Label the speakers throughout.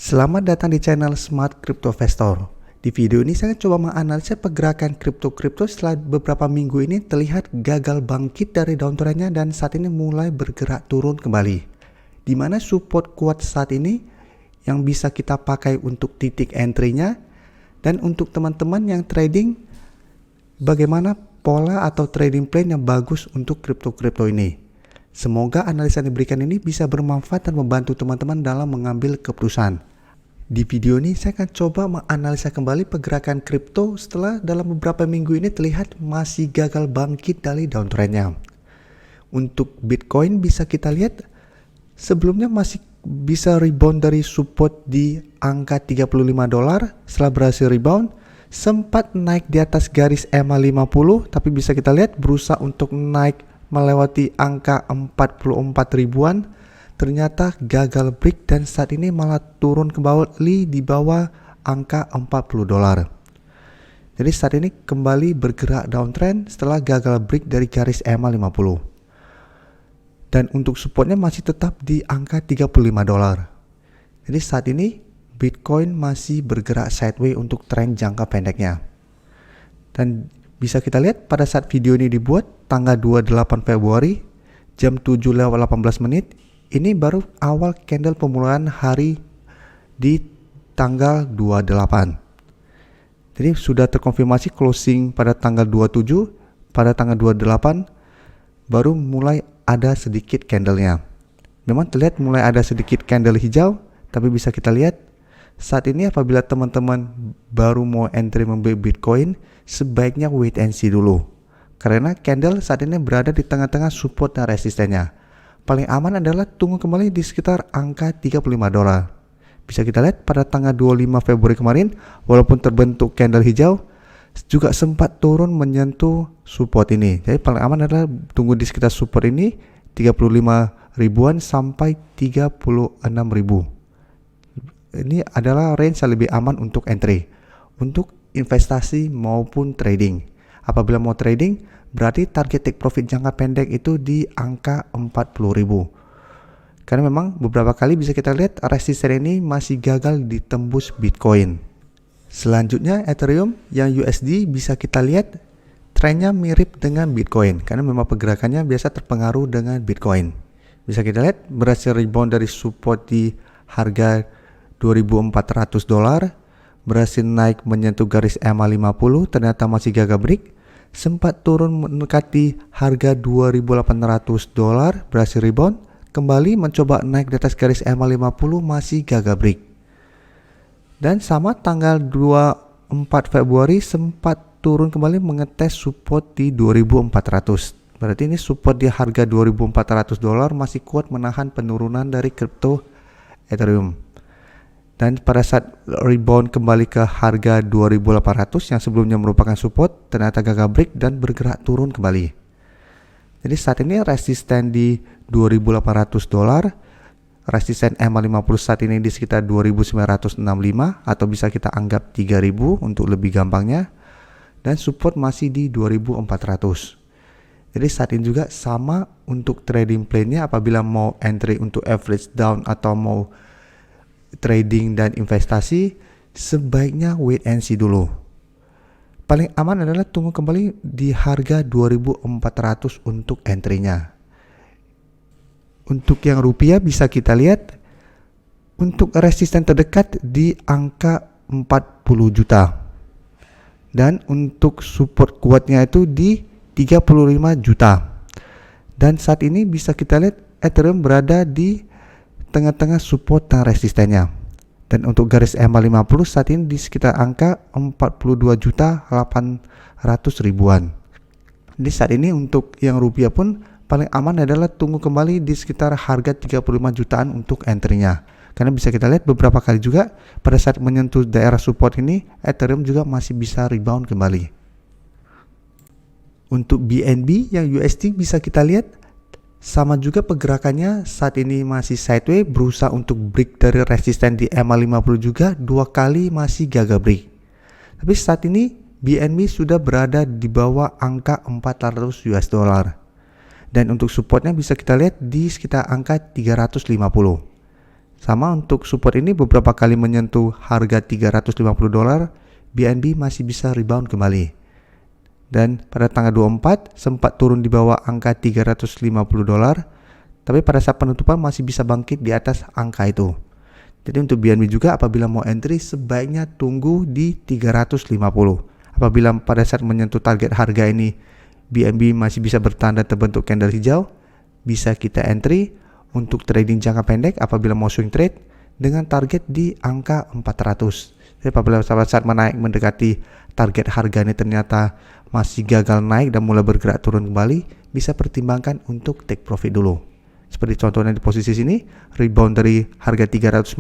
Speaker 1: Selamat datang di channel Smart Crypto Investor. Di video ini saya coba menganalisa pergerakan kripto setelah beberapa minggu ini terlihat gagal bangkit dari downtrendnya dan saat ini mulai bergerak turun kembali. Di mana support kuat saat ini yang bisa kita pakai untuk titik entry-nya, dan untuk teman-teman yang trading, bagaimana pola atau trading plan yang bagus untuk kripto ini. Semoga analisa yang diberikan ini bisa bermanfaat dan membantu teman-teman dalam mengambil keputusan. Di video ini saya akan coba menganalisa kembali pergerakan kripto setelah dalam beberapa minggu ini terlihat masih gagal bangkit dari downtrendnya. Untuk Bitcoin bisa kita lihat sebelumnya masih bisa rebound dari support di angka $35 setelah berhasil rebound. Sempat naik di atas garis EMA 50 tapi bisa kita lihat berusaha untuk naik melewati angka 44 ribuan, ternyata gagal break dan saat ini malah turun kembali di bawah angka $40. Jadi saat ini kembali bergerak downtrend setelah gagal break dari garis EMA 50. Dan untuk supportnya masih tetap di angka $35. Jadi saat ini Bitcoin masih bergerak sideways untuk tren jangka pendeknya. Dan bisa kita lihat pada saat video ini dibuat tanggal 28 Februari jam 7:18 menit, ini baru awal candle pemulihan hari di tanggal 28. Jadi sudah terkonfirmasi closing pada tanggal 27, pada tanggal 28 baru mulai ada sedikit candlenya. Memang terlihat mulai ada sedikit candle hijau, tapi bisa kita lihat saat ini apabila teman-teman baru mau entry membeli Bitcoin, sebaiknya wait and see dulu. Karena candle saat ini berada di tengah-tengah support dan resistennya. Paling aman adalah tunggu kembali di sekitar angka $35. Bisa kita lihat pada tanggal 25 Februari kemarin, walaupun terbentuk candle hijau, juga sempat turun menyentuh support ini. Jadi paling aman adalah tunggu di sekitar support ini 35 ribuan sampai 36 ribu. Ini adalah range yang lebih aman untuk entry, untuk investasi maupun trading. Apabila mau trading, berarti target take profit jangka pendek itu di angka 40.000. Karena memang beberapa kali bisa kita lihat resisten ini masih gagal ditembus Bitcoin. Selanjutnya Ethereum yang USD bisa kita lihat trennya mirip dengan Bitcoin karena memang pergerakannya biasa terpengaruh dengan Bitcoin. Bisa kita lihat berhasil rebound dari support di harga $2.400, berhasil naik menyentuh garis EMA 50, ternyata masih gagal break, sempat turun mendekati harga $2.800, berhasil rebound, kembali mencoba naik di atas garis EMA 50, masih gagal break. Dan sama tanggal 24 Februari sempat turun kembali mengetes support di 2.400. Berarti ini support di harga $2.400 masih kuat menahan penurunan dari kripto Ethereum. Dan pada saat rebound kembali ke harga 2.800 yang sebelumnya merupakan support, ternyata gagal break dan bergerak turun kembali. Jadi saat ini resisten di $2.800, resisten EMA 50 saat ini di sekitar 2.965 atau bisa kita anggap 3.000 untuk lebih gampangnya, dan support masih di 2.400. Jadi saat ini juga sama untuk trading plan-nya, apabila mau entry untuk average down atau mau trading dan investasi, sebaiknya wait and see dulu. Paling aman adalah tunggu kembali di harga 2.400 untuk entry-nya. Untuk yang rupiah bisa kita lihat untuk resisten terdekat di angka 40 juta. Dan untuk support kuatnya itu di 35 juta. Dan saat ini bisa kita lihat Ethereum berada di tengah-tengah support dan resistennya. Dan untuk garis EMA 50 saat ini di sekitar angka 42.800.000. Jadi saat ini untuk yang rupiah pun paling aman adalah tunggu kembali di sekitar harga 35 jutaan untuk entry-nya. Karena bisa kita lihat beberapa kali juga pada saat menyentuh daerah support ini, Ethereum juga masih bisa rebound kembali. Untuk BNB yang USD bisa kita lihat sama juga pergerakannya saat ini masih sideways, berusaha untuk break dari resisten di EMA 50 juga, dua kali masih gagal break. Tapi saat ini BNB sudah berada di bawah angka $400. Dan untuk supportnya bisa kita lihat di sekitar angka 350. Sama untuk support ini beberapa kali menyentuh harga $350, BNB masih bisa rebound kembali. Dan pada tanggal 24 sempat turun di bawah angka $350, tapi pada saat penutupan masih bisa bangkit di atas angka itu. Jadi untuk BNB juga apabila mau entry sebaiknya tunggu di 350. Apabila pada saat menyentuh target harga ini BNB masih bisa bertanda terbentuk candle hijau, bisa kita entry untuk trading jangka pendek apabila mau swing trade dengan target di angka 400. Jadi apabila pada saat menaik mendekati target harga ini ternyata masih gagal naik dan mulai bergerak turun kembali, bisa pertimbangkan untuk take profit dulu. Seperti contohnya di posisi sini, rebound dari harga 350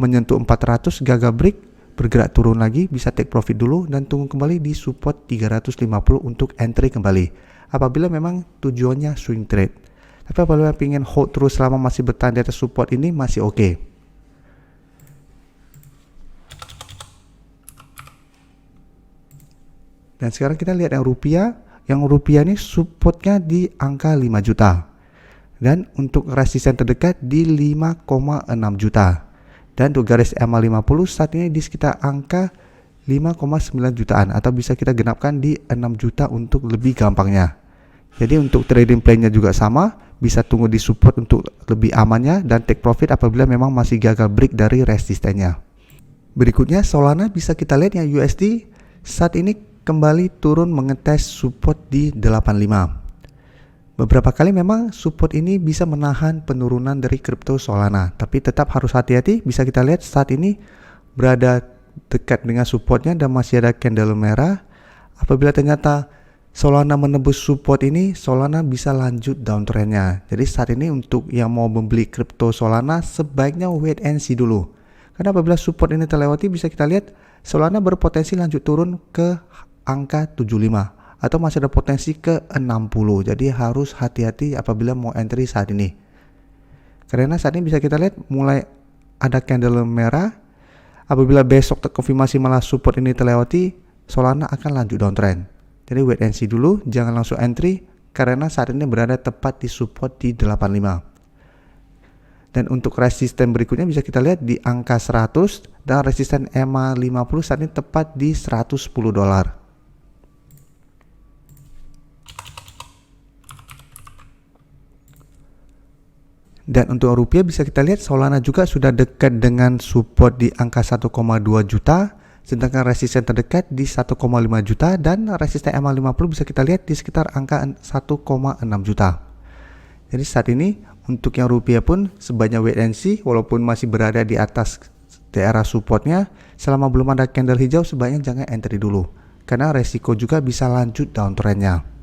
Speaker 1: menyentuh 400, gagal break, bergerak turun lagi, bisa take profit dulu dan tunggu kembali di support 350 untuk entry kembali. Apabila memang tujuannya swing trade. Tapi apabila ingin hold terus selama masih bertahan di atas support ini masih oke. Dan sekarang kita lihat yang rupiah. Yang rupiah ini supportnya di angka 5 juta. Dan untuk resisten terdekat di 5,6 juta. Dan untuk garis EMA50 saat ini di sekitar angka 5,9 jutaan atau bisa kita genapkan di 6 juta untuk lebih gampangnya. Jadi untuk trading plan-nya juga sama, bisa tunggu di support untuk lebih amannya dan take profit apabila memang masih gagal break dari resistennya. Berikutnya Solana bisa kita lihat yang USD saat ini kembali turun mengetes support di 85. Beberapa kali memang support ini bisa menahan penurunan dari kripto Solana, tapi tetap harus hati-hati. Bisa kita lihat saat ini berada dekat dengan supportnya dan masih ada candle merah. Apabila ternyata Solana menembus support ini, Solana bisa lanjut downtrendnya. Jadi saat ini untuk yang mau membeli kripto Solana sebaiknya wait and see dulu. Karena apabila support ini terlewati, bisa kita lihat Solana berpotensi lanjut turun ke angka 75 atau masih ada potensi ke 60. Jadi harus hati-hati apabila mau entry saat ini. Karena saat ini bisa kita lihat mulai ada candle merah. Apabila besok terkonfirmasi malah support ini terlewati, Solana akan lanjut downtrend. Jadi wait and see dulu, jangan langsung entry karena saat ini berada tepat di support di 85. Dan untuk resisten berikutnya bisa kita lihat di angka 100 dan resisten EMA50 saat ini tepat di $110. Dan untuk rupiah bisa kita lihat Solana juga sudah dekat dengan support di angka 1,2 juta, sedangkan resisten terdekat di 1,5 juta dan resisten EMA50 bisa kita lihat di sekitar angka 1,6 juta. Jadi saat ini untuk yang rupiah pun sebaiknya wait and see, walaupun masih berada di atas daerah supportnya, selama belum ada candle hijau sebaiknya jangan entry dulu karena resiko juga bisa lanjut downtrendnya.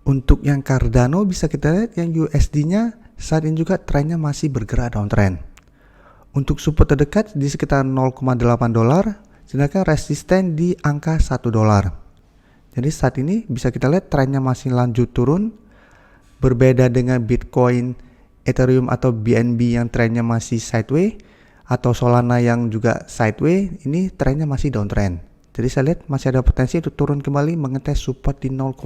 Speaker 1: Untuk yang Cardano bisa kita lihat yang USD-nya saat ini juga trennya masih bergerak downtrend. Untuk support terdekat di sekitar $0,8, sedangkan resisten di angka $1. Jadi saat ini bisa kita lihat trennya masih lanjut turun. Berbeda dengan Bitcoin, Ethereum atau BNB yang trennya masih sideways atau Solana yang juga sideways, ini trennya masih downtrend. Jadi saya lihat masih ada potensi untuk turun kembali mengetes support di 0,8.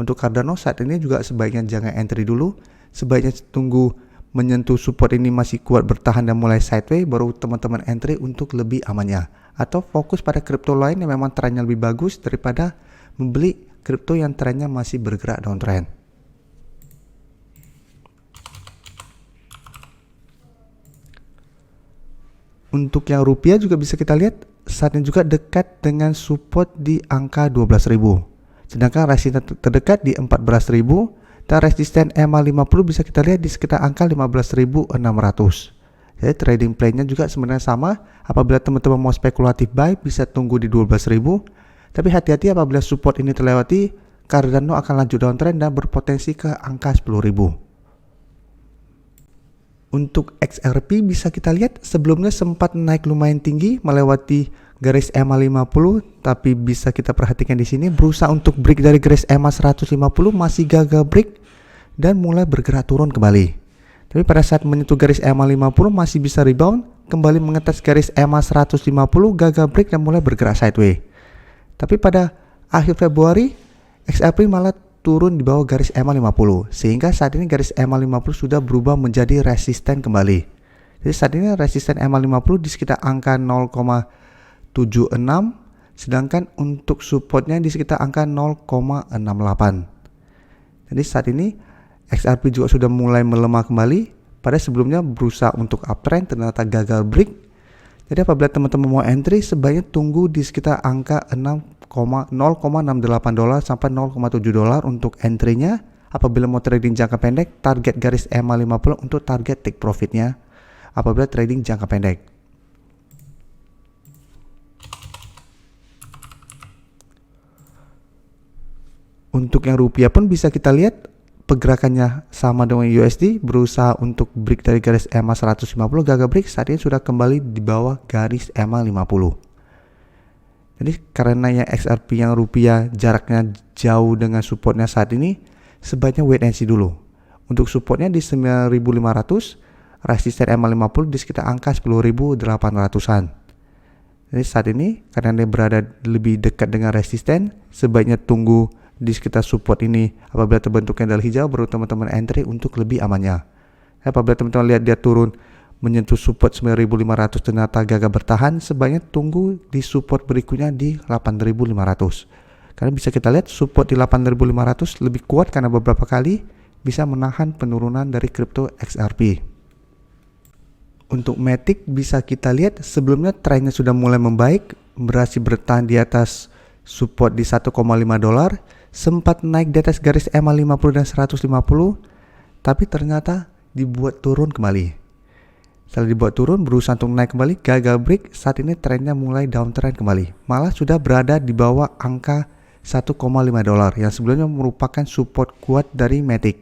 Speaker 1: Untuk Cardano saat ini juga sebaiknya jangan entry dulu, sebaiknya tunggu menyentuh support ini masih kuat bertahan dan mulai sideways baru teman-teman entry untuk lebih amannya. Atau fokus pada kripto lain yang memang trennya lebih bagus daripada membeli kripto yang trennya masih bergerak downtrend. Untuk yang rupiah juga bisa kita lihat saat ini juga dekat dengan support di angka 12.000. Sedangkan resisten terdekat di 14.000 dan resisten EMA50 bisa kita lihat di sekitar angka 15.600. Jadi trading plan-nya juga sebenarnya sama. Apabila teman-teman mau spekulatif buy bisa tunggu di 12.000. Tapi hati-hati apabila support ini terlewati, Cardano akan lanjut downtrend dan berpotensi ke angka 10.000. Untuk XRP bisa kita lihat sebelumnya sempat naik lumayan tinggi melewati garis EMA50, tapi bisa kita perhatikan di sini berusaha untuk break dari garis EMA150 masih gagal break dan mulai bergerak turun kembali. Tapi pada saat menyentuh garis EMA50 masih bisa rebound, kembali mengetes garis EMA150, gagal break dan mulai bergerak sideways. Tapi pada akhir Februari XRP malah turun di bawah garis EMA 50, sehingga saat ini garis EMA 50 sudah berubah menjadi resisten kembali. Jadi saat ini resisten EMA 50 di sekitar angka 0,76, sedangkan untuk supportnya di sekitar angka 0,68. Jadi saat ini XRP juga sudah mulai melemah kembali. Pada sebelumnya berusaha untuk uptrend, ternyata gagal break. Jadi apabila teman-teman mau entry, sebaiknya tunggu di sekitar angka 0,68 dolar sampai 0,7 dolar untuk entry-nya. Apabila mau trading jangka pendek, target garis EMA 50 untuk target take profit-nya apabila trading jangka pendek. Untuk yang rupiah pun bisa kita lihat pergerakannya sama dengan USD, berusaha untuk break dari garis EMA 150, gagal break. Saat ini sudah kembali di bawah garis EMA 50. Jadi karena yang XRP yang rupiah jaraknya jauh dengan supportnya saat ini, sebaiknya wait and see dulu. Untuk supportnya di 9.500, resisten EMA 50 di sekitar angka 10.800-an. Jadi saat ini karena dia berada lebih dekat dengan resisten, sebaiknya tunggu di sekitar support ini. Apabila terbentuk candle hijau, baru teman-teman entry untuk lebih amannya. Apabila teman-teman lihat dia turun menyentuh support 9.500 ternyata gagal bertahan, sebaiknya tunggu di support berikutnya di 8.500. Karena bisa kita lihat support di 8.500 lebih kuat karena beberapa kali bisa menahan penurunan dari kripto XRP. Untuk Matic bisa kita lihat sebelumnya trennya sudah mulai membaik, berhasil bertahan di atas support di 1,5 dolar, sempat naik di atas garis EMA 50 dan 150, tapi ternyata dibuat turun kembali. Setelah dibuat turun, berusaha untuk naik kembali, gagal break. Saat ini trennya mulai downtrend kembali, malah sudah berada di bawah angka 1,5 dolar yang sebelumnya merupakan support kuat dari Matic.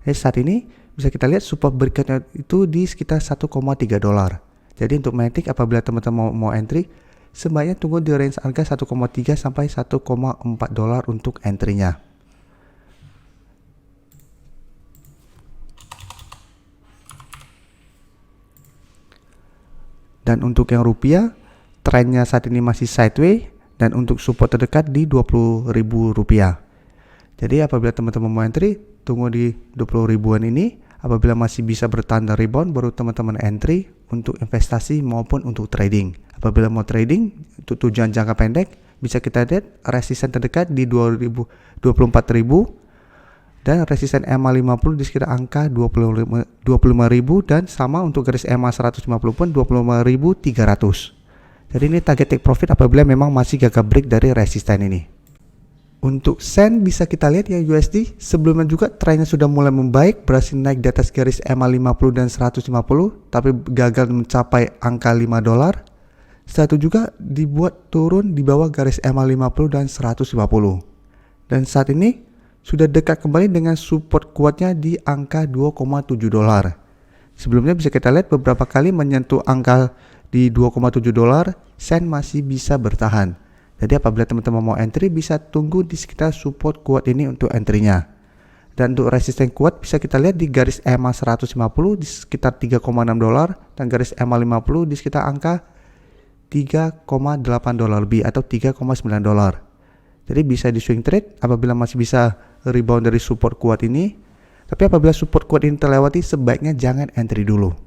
Speaker 1: Jadi saat ini bisa kita lihat support berikutnya itu di sekitar 1,3 dolar. Jadi untuk Matic apabila teman-teman mau entry, sebaiknya tunggu di range harga 1,3 sampai 1,4 dolar untuk entry-nya. Dan untuk yang rupiah, trennya saat ini masih sideways dan untuk support terdekat di 20.000 rupiah. Jadi apabila teman-teman mau entry, tunggu di 20 ribuan ini. Apabila masih bisa bertahan dan rebound, baru teman-teman entry untuk investasi maupun untuk trading. Apabila mau trading untuk tujuan jangka pendek, bisa kita lihat resisten terdekat di 24.000 dan resisten EMA 50 di sekitar angka 25.000 dan sama untuk garis EMA 150 pun 25.300. Jadi ini target take profit apabila memang masih gagal break dari resisten ini. Untuk Sen bisa kita lihat ya USD sebelumnya juga trennya sudah mulai membaik, berhasil naik di atas garis EMA 50 dan 150 tapi gagal mencapai angka 5 dolar. Setelah itu juga dibuat turun di bawah garis EMA 50 dan 150. Dan saat ini sudah dekat kembali dengan support kuatnya di angka 2,7 dolar. Sebelumnya bisa kita lihat beberapa kali menyentuh angka di 2,7 dolar, Sen masih bisa bertahan. Jadi apabila teman-teman mau entry, bisa tunggu di sekitar support kuat ini untuk entry-nya. Dan untuk resisten kuat bisa kita lihat di garis EMA 150 di sekitar 3,6 dolar dan garis EMA 50 di sekitar angka 3,8 dolar lebih atau 3,9 dolar. Jadi bisa di swing trade apabila masih bisa rebound dari support kuat ini. Tapi apabila support kuat ini terlewati, sebaiknya jangan entry dulu.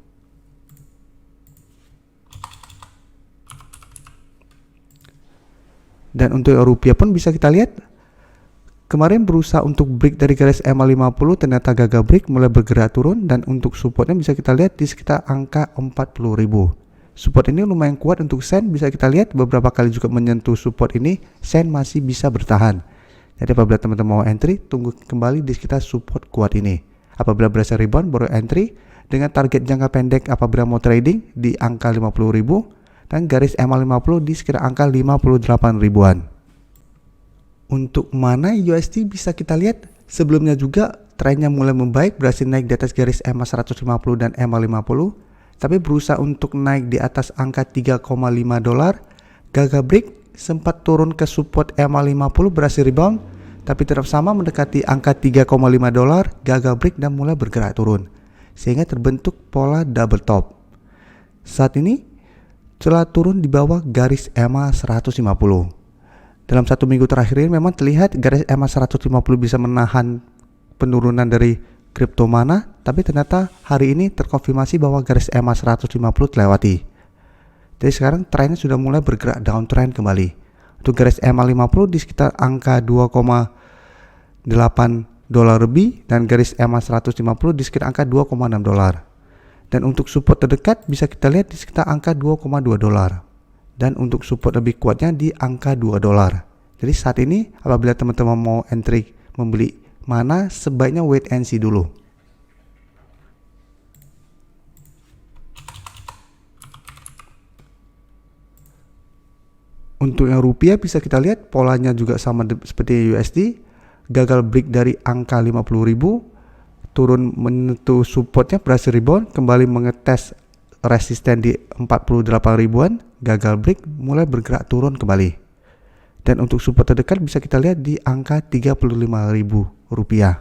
Speaker 1: Dan untuk rupiah pun bisa kita lihat kemarin berusaha untuk break dari garis EMA 50 ternyata gagal break, mulai bergerak turun dan untuk supportnya bisa kita lihat di sekitar angka 40.000. Support ini lumayan kuat untuk Sen, bisa kita lihat beberapa kali juga menyentuh support ini, Sen masih bisa bertahan. Jadi apabila teman-teman mau entry, tunggu kembali di sekitar support kuat ini. Apabila berhasil rebound baru entry dengan target jangka pendek apabila mau trading di angka 50.000 dan garis EMA 50 di sekitar angka 58 ribuan. Untuk mana USD bisa kita lihat sebelumnya juga trennya mulai membaik, berhasil naik di atas garis EMA 150 dan EMA 50, tapi berusaha untuk naik di atas angka 3,5 dolar, gagal break, sempat turun ke support EMA 50, berhasil rebound, tapi tetap sama mendekati angka 3,5 dolar, gagal break dan mulai bergerak turun, sehingga terbentuk pola double top. Saat ini telah turun di bawah garis EMA 150. dalam 1 minggu terakhir ini memang terlihat garis EMA 150 bisa menahan penurunan dari kripto Mana, tapi ternyata hari ini terkonfirmasi bahwa garis EMA 150 terlewati. Jadi sekarang trennya sudah mulai bergerak downtrend kembali. Untuk garis EMA 50 di sekitar angka 2,8 dolar lebih dan garis EMA 150 di sekitar angka 2,6 dolar. Dan untuk support terdekat bisa kita lihat di sekitar angka 2,2 dolar. Dan untuk support lebih kuatnya di angka 2 dolar. Jadi saat ini apabila teman-teman mau entry membeli Mana, sebaiknya wait and see dulu. Untuk yang rupiah bisa kita lihat polanya juga sama seperti USD, gagal break dari angka 50.000, turun menyentuh supportnya, berhasil rebound, kembali mengetes resisten di 48 ribuan, gagal break, mulai bergerak turun kembali. Dan untuk support terdekat bisa kita lihat di angka 35.000 rupiah.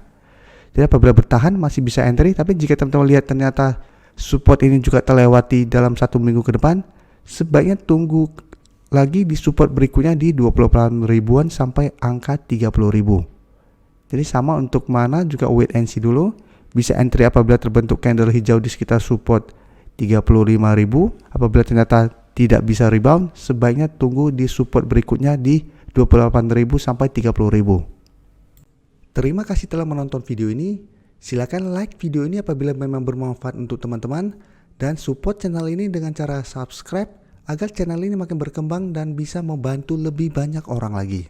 Speaker 1: Jadi apabila bertahan masih bisa entry, tapi jika teman-teman lihat ternyata support ini juga terlewati dalam 1 minggu ke depan, sebaiknya tunggu lagi di support berikutnya di 28 ribuan sampai angka 30.000. Jadi sama untuk Mana juga wait and see dulu. Bisa entry apabila terbentuk candle hijau di sekitar support 35.000. Apabila ternyata tidak bisa rebound, sebaiknya tunggu di support berikutnya di 28.000 sampai 30.000. Terima kasih telah menonton video ini. Silakan like video ini apabila memang bermanfaat untuk teman-teman, dan support channel ini dengan cara subscribe agar channel ini makin berkembang dan bisa membantu lebih banyak orang lagi.